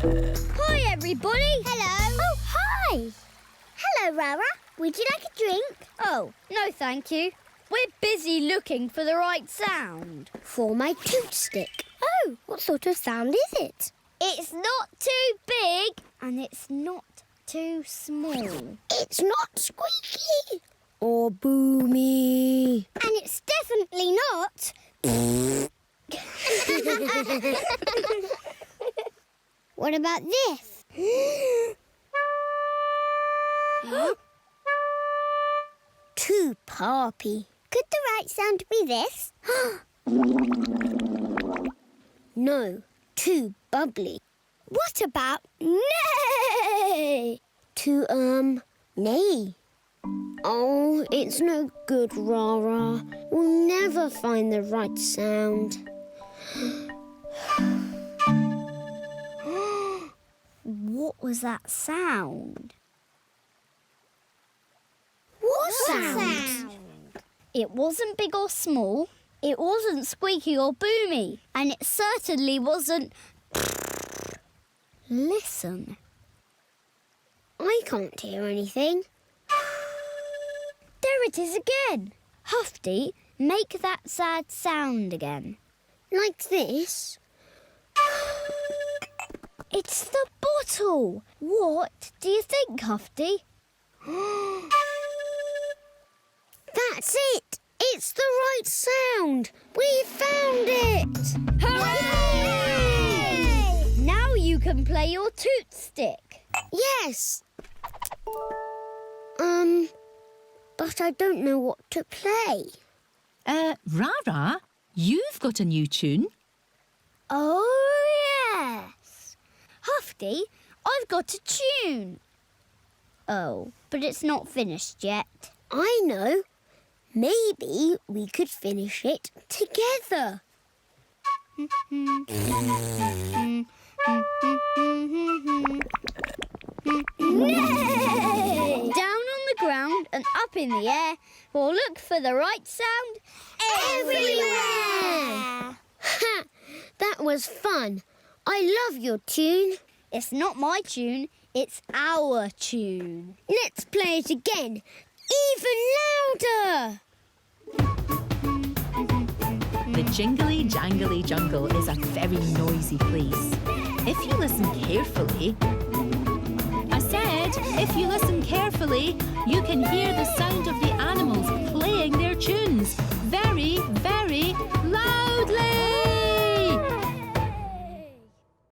Hi, everybody. Hello. Oh, hi. Hello, Raa Raa. Would you like a drink? Oh, no thank you. We're busy looking for the right sound. For my Toot Stick. Oh, what sort of sound is it? It's not too big and it's not too small. It's not squeaky. Or boomy. And it's definitely not... What about this? Too poppy. Could the right sound be this? No, too bubbly. What about neigh? Too, neigh. Oh, it's no good, Raa Raa. We'll never find the right sound. What was that sound? What sound? It wasn't big or small. It wasn't squeaky or boomy. And it certainly wasn't... Listen. I can't hear anything. There it is again. Huffty, make that sad sound again. Like this? It's the bottle. What do you think, Huffty? That's it. It's the right sound. We found it. Hooray! Now you can play your Toot Stick. Yes. But I don't know what to play. Raa Raa, you've got a new tune. Oh, yes. Huffty, I've got a tune. Oh, but it's not finished yet. I know. Maybe we could finish it together. Nay! Down on the ground and up in the air. We'll look for the right sound everywhere. Ha! That was fun. I love your tune. It's not my tune, it's our tune. Let's play it again. Even louder. The Jingly Jangly Jungle is a very noisy place. If you listen carefully... I said, if you listen carefully, you can hear the sound